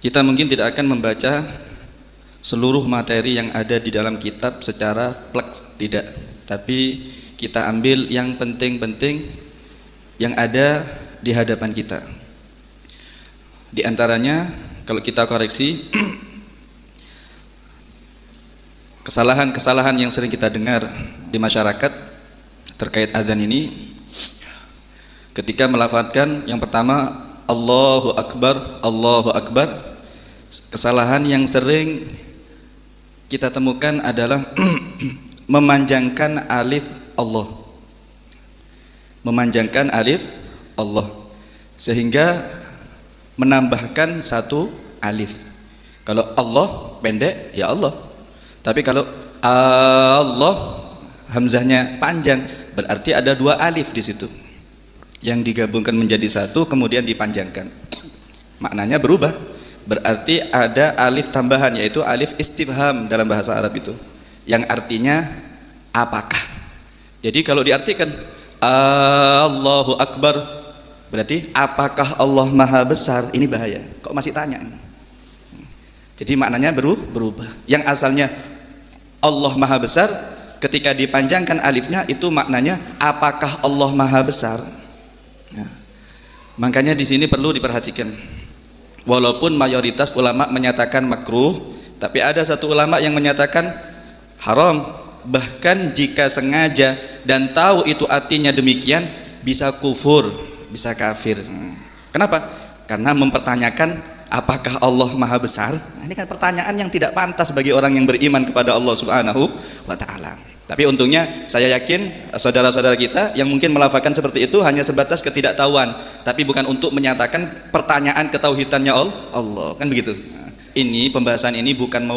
Kita mungkin tidak akan membaca seluruh materi yang ada di dalam kitab secara pleks, tidak. Tapi kita ambil yang penting-penting yang ada di hadapan kita. Di antaranya kalau kita koreksi kesalahan-kesalahan yang sering kita dengar di masyarakat terkait adzan ini, ketika melafadzkan yang pertama Allahu Akbar, Allahu Akbar, kesalahan yang sering kita temukan adalah memanjangkan alif Allah, memanjangkan alif Allah sehingga menambahkan satu alif. Kalau Allah pendek ya Allah, tapi kalau Allah hamzahnya panjang berarti ada dua alif di situ yang digabungkan menjadi satu kemudian dipanjangkan, maknanya berubah. Berarti ada alif tambahan yaitu alif istifham dalam bahasa Arab itu yang artinya apakah. Jadi kalau diartikan Allahu Akbar berarti apakah Allah Maha Besar, ini bahaya. Kok masih tanya? Jadi maknanya berubah. Yang asalnya Allah Maha Besar ketika dipanjangkan alifnya itu maknanya apakah Allah Maha Besar. Nah, makanya di sini perlu diperhatikan. Walaupun mayoritas ulama menyatakan makruh, tapi ada satu ulama yang menyatakan haram. Bahkan jika sengaja dan tahu itu artinya demikian, bisa kufur, bisa kafir. Kenapa? Karena mempertanyakan apakah Allah Maha Besar. Nah, ini kan pertanyaan yang tidak pantas bagi orang yang beriman kepada Allah Subhanahu wa ta'ala. Tapi untungnya saya yakin saudara-saudara kita yang mungkin melafalkan seperti itu hanya sebatas ketidaktahuan, tapi bukan untuk menyatakan pertanyaan ketauhidannya Allah, kan begitu. Nah, ini pembahasan ini bukan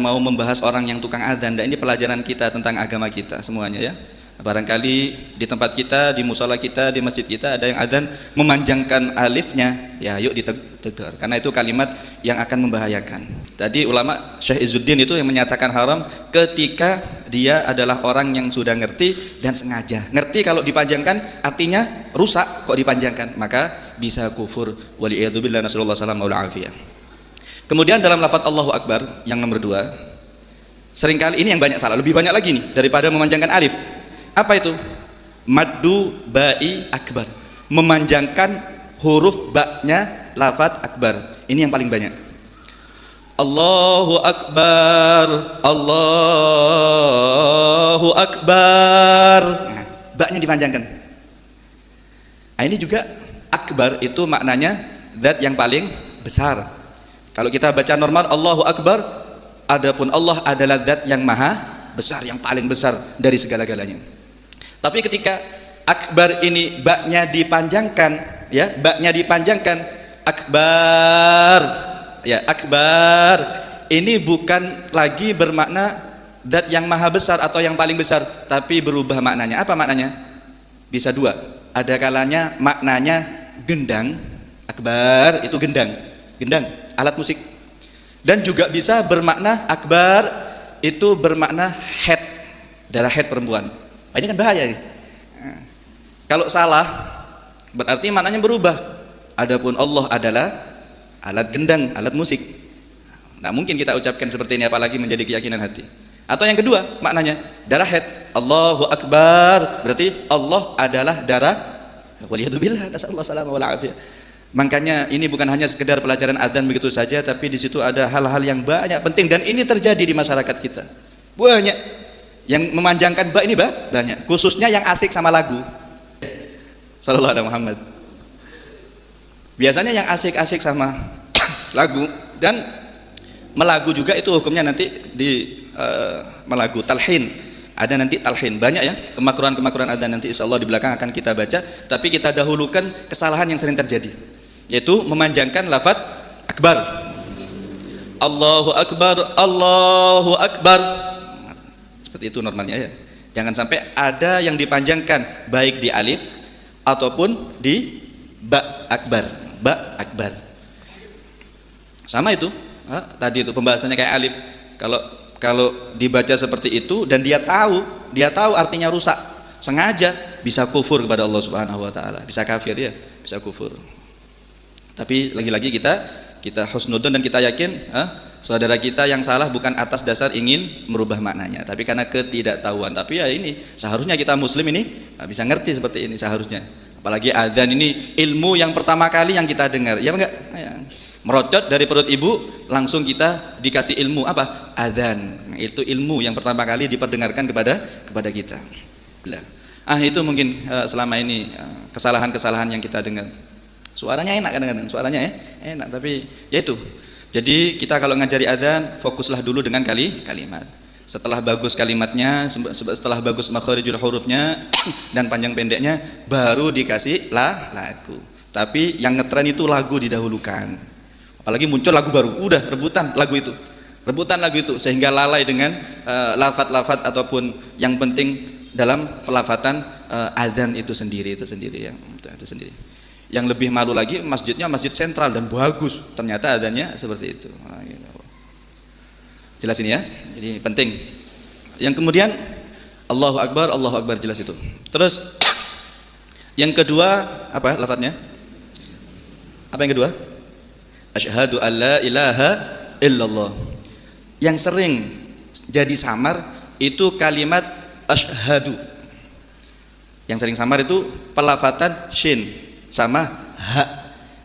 mau membahas orang yang tukang adzan, dan ini pelajaran kita tentang agama kita semuanya ya. Barangkali di tempat kita, di musala kita, di masjid kita ada yang adzan memanjangkan alifnya, ya yuk ditegur, karena itu kalimat yang akan membahayakan. Tadi ulama Syekh Izzuddin itu yang menyatakan haram ketika dia adalah orang yang sudah ngerti dan sengaja. Ngerti kalau dipanjangkan artinya rusak, kok dipanjangkan, maka bisa kufur. Waliyadzubillah, nasallallahu alaihi wasallam. Kemudian dalam lafaz Allahu Akbar yang nomor 2, seringkali ini yang banyak salah, lebih banyak lagi nih daripada memanjangkan alif. Apa itu? Maddu ba'i akbar, memanjangkan huruf ba-nya lafaz akbar. Ini yang paling banyak. Allahu Akbar, Allahu Akbar. Nah, ba-nya dipanjangkan. Nah, ini juga akbar itu maknanya zat yang paling besar. Kalau kita baca normal Allahu Akbar, adapun Allah adalah zat yang maha besar, yang paling besar dari segala-galanya. Tapi ketika akbar ini ba-nya dipanjangkan, ya, ba-nya dipanjangkan, akbar, ya, akbar ini bukan lagi bermakna zat yang maha besar atau yang paling besar, tapi berubah maknanya. Apa maknanya? Bisa dua. Ada kalanya maknanya gendang, akbar itu gendang, gendang alat musik. Dan juga bisa bermakna akbar itu bermakna head, darah head perempuan. Ini kan bahaya nih. Nah, kalau salah berarti maknanya berubah. Adapun Allah adalah alat gendang, alat musik. Nah, mungkin kita ucapkan seperti ini apalagi menjadi keyakinan hati. Atau yang kedua maknanya darah head, Allahu Akbar berarti Allah adalah darah. Waliyadzubillah, nasallallahu alaihi wasallam. Makanya ini bukan hanya sekedar pelajaran adzan begitu saja, tapi di situ ada hal-hal yang banyak penting, dan ini terjadi di masyarakat kita. Banyak yang memanjangkan ba ini banyak, khususnya yang asik sama lagu. Sallallahu alaihi Muhammad. Biasanya yang asik-asik sama lagu dan melagu juga itu hukumnya nanti di melagu talhin. Ada nanti talhin, banyak ya kemakruhan-kemakruhan adzan, nanti insyaallah di belakang akan kita baca, tapi kita dahulukan kesalahan yang sering terjadi, yaitu memanjangkan lafaz akbar. Allahu Akbar, Allahu Akbar. Seperti itu normalnya ya. Jangan sampai ada yang dipanjangkan baik di alif ataupun di ba akbar, ba akbar. Sama itu. Tadi itu pembahasannya kayak alif. Kalau dibaca seperti itu dan dia tahu artinya rusak, sengaja bisa kufur kepada Allah Subhanahu wa taala, bisa kafir ya, bisa kufur. Tapi lagi-lagi kita kita husnudzon dan kita yakin saudara kita yang salah bukan atas dasar ingin merubah maknanya, tapi karena ketidaktahuan. Tapi ya ini seharusnya kita muslim ini bisa ngerti seperti ini seharusnya. Apalagi adzan ini ilmu yang pertama kali yang kita dengar, ya enggak? Merocot dari perut ibu langsung kita dikasih ilmu apa? Adzan. Itu ilmu yang pertama kali diperdengarkan kepada kita. Itu mungkin selama ini kesalahan-kesalahan yang kita dengar. Suaranya enak kadang-kadang, suaranya enak, tapi ya itu. Jadi kita kalau ngajari adzan, fokuslah dulu dengan kalimat. Setelah bagus kalimatnya, setelah bagus makharijul hurufnya dan panjang pendeknya, baru dikasih lagu. Tapi yang ngetren itu lagu didahulukan. Apalagi muncul lagu baru, udah rebutan lagu itu, sehingga lalai dengan lafat-lafat ataupun yang penting dalam pelafatan adzan itu sendiri. Yang lebih malu lagi masjidnya masjid sentral dan bagus, ternyata adzannya seperti itu. Jelas ini ya, jadi penting. Yang kemudian Allahu Akbar jelas itu. Terus yang kedua apa lafadznya? Apa yang kedua? Asyhadu an la ilaha illallah. Yang sering jadi samar itu kalimat asyhadu. Yang sering samar itu pelafatan shin sama ha.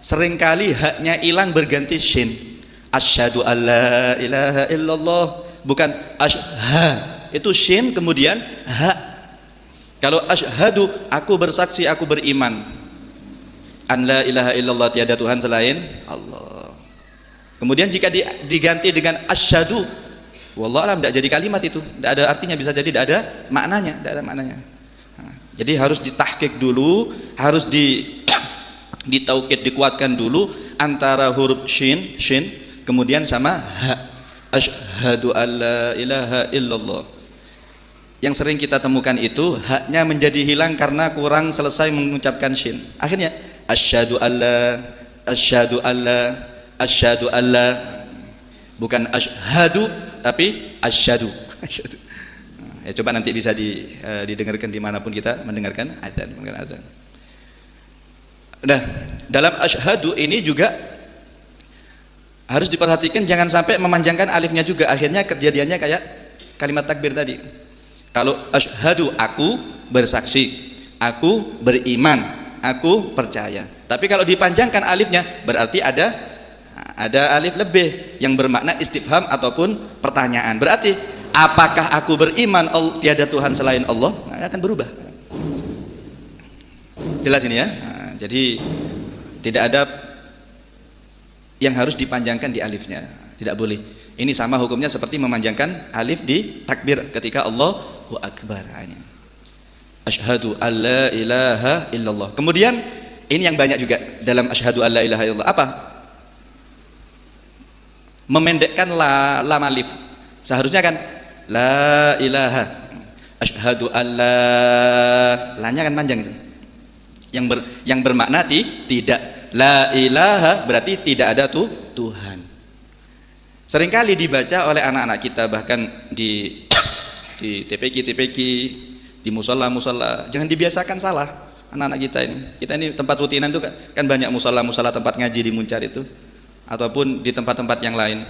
Seringkali haknya hilang berganti shin. Asyhadu an la ilaha illallah, bukan asyha. Itu shin kemudian ha. Kalau asyhadu, aku bersaksi, aku beriman an la ilaha illallah, tiada Tuhan selain Allah. Kemudian jika diganti dengan asyhadu, wallahu alam, tidak jadi kalimat itu, tidak ada artinya, bisa jadi tidak ada maknanya, jadi harus ditahqiq dulu, harus ditaukid, dikuatkan dulu antara huruf shin kemudian sama ha. Asyhadu an la ilaha illallah. Yang sering kita temukan itu haknya menjadi hilang karena kurang selesai mengucapkan shin. Akhirnya asyhadu alla, bukan asyhadu tapi asyhadu. Ya, coba nanti bisa didengarkan dimanapun kita mendengarkan adzan. Nah, dalam asyhadu ini juga harus diperhatikan, jangan sampai memanjangkan alifnya juga. Akhirnya kejadiannya kayak kalimat takbir tadi. Kalau asyhadu, aku bersaksi, aku beriman, aku percaya. Tapi kalau dipanjangkan alifnya berarti ada alif lebih yang bermakna istifham ataupun pertanyaan. Berarti apakah aku beriman tiada Tuhan selain Allah? Akan berubah. Jelas ini ya. Jadi tidak ada yang harus dipanjangkan di alifnya, tidak boleh. Ini sama hukumnya seperti memanjangkan alif di takbir ketika Allahu Akbar. Asyhadu an la ilaha illallah. Kemudian ini yang banyak juga dalam asyhadu an la ilaha illallah, apa? Memendekkan lam alif. Seharusnya kan la ilaha, asyhadu an la-nya kan panjang itu. Yang bermakna tidak. La ilaha berarti tidak ada Tuhan. Seringkali dibaca oleh anak-anak kita, bahkan di TPQ, di musola. Jangan dibiasakan salah anak-anak kita ini. Kita ini tempat rutinan itu kan banyak musola tempat ngaji di Muncar itu, ataupun di tempat-tempat yang lain.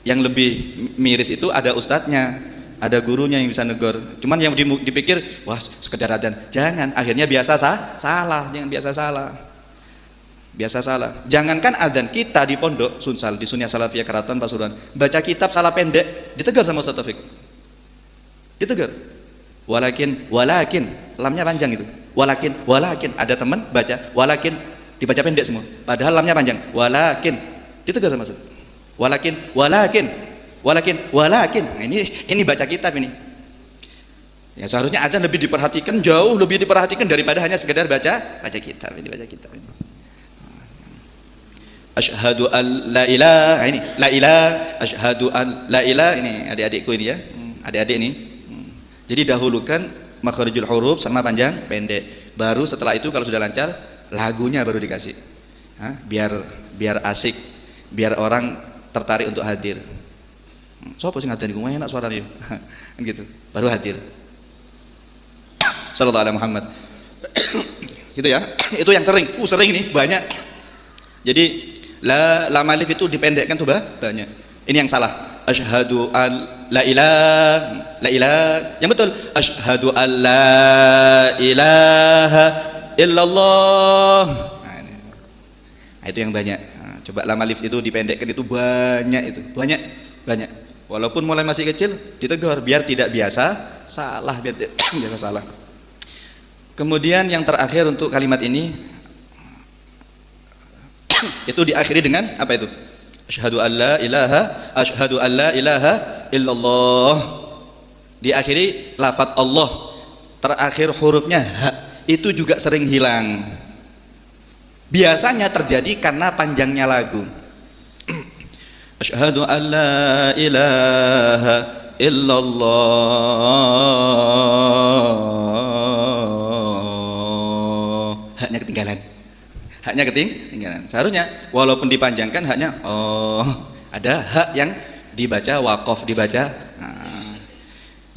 Yang lebih miris itu ada ustadznya, ada gurunya yang bisa negor. Cuman yang dipikir wah sekedar adzan. Jangan, akhirnya biasa salah. Jangan biasa salah. Jangankan adzan, kita di pondok Sunsal, di Sunia Salafiyah Keraton Pasuruan, baca kitab salah pendek ditegur sama Ustaz Taufik. Ditegur. Walakin lamnya panjang itu. Walakin ada teman baca walakin dibaca pendek semua. Padahal lamnya panjang. Walakin ditegur sama Ustaz. Walakin. Nah, ini baca kitab ini. Ya seharusnya adzan lebih diperhatikan, jauh lebih diperhatikan daripada hanya sekedar baca kitab ini. Asyhadu an la ilaha, ini la ilaha, asyhadu an la ilaha, ini adik-adikku ini ya, adik-adik ini. Jadi dahulukan makharijul huruf sama panjang pendek, baru setelah itu kalau sudah lancar lagunya baru dikasih. Biar asik, biar orang tertarik untuk hadir. Sopo sing ngadzan iku enak suaranya. Kan gitu, baru hadir. Sallallahu alaihi Muhammad. Gitu ya. Itu yang sering. Sering ini banyak. Jadi Lam alif itu dipendekkan tuh banyak. Ini yang salah. Asyhadu an la ilaha. Yang betul asyhadu an la ilaha illallah. Nah, itu yang banyak. Nah, coba lam alif itu dipendekkan itu banyak, banyak. Walaupun mulai masih kecil ditegur biar tidak biasa salah, biar tidak biasa salah. Kemudian yang terakhir untuk kalimat ini itu diakhiri dengan apa itu? Asyhadu an la ilaha illallah. Diakhiri lafaz Allah. Terakhir hurufnya ha. Itu juga sering hilang. Biasanya terjadi karena panjangnya lagu. Asyhadu an la ilaha illallah. Haknya ketinggalan. Seharusnya walaupun dipanjangkan haknya ada hak yang dibaca waqaf dibaca. Nah,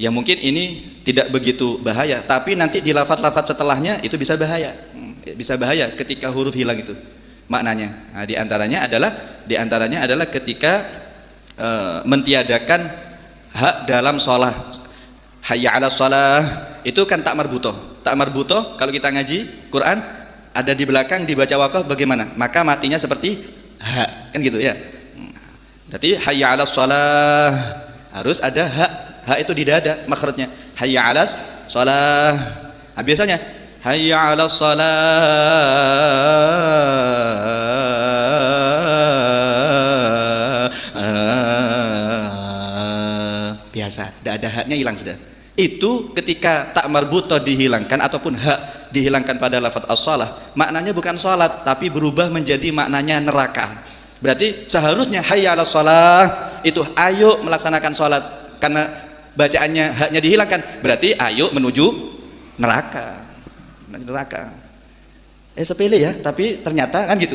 yang mungkin ini tidak begitu bahaya, tapi nanti di lafaz-lafaz setelahnya itu bisa bahaya. Bisa bahaya ketika huruf hilang itu maknanya. Nah, di antaranya adalah ketika mentiadakan hak dalam sholat. Hayya 'alas shalah itu kan tak marbutoh. Tak marbutoh kalau kita ngaji Quran ada di belakang dibaca waqaf bagaimana? Maka matinya seperti ha, kan gitu ya. Berarti hayya 'alas shalah harus ada ha itu di dada makhrajnya. Hayya 'alas shalah. Nah, biasanya hayya 'alas shalah biasa, tidak ada haknya hilang sudah. Itu ketika tak marbutoh dihilangkan ataupun hak dihilangkan pada lafaz as-shalah, maknanya bukan salat tapi berubah menjadi maknanya neraka. Berarti seharusnya hayya 'alas shalah itu ayo melaksanakan salat, karena bacaannya haknya dihilangkan berarti ayo menuju neraka. Sepele ya, tapi ternyata kan gitu.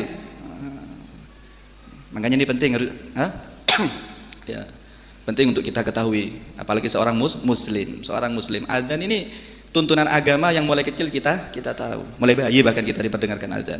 Makanya ini penting harus ya, penting untuk kita ketahui, apalagi seorang muslim. Adzan ini tuntunan agama yang mulai kecil kita tahu, mulai bayi bahkan kita diperdengarkan adzan.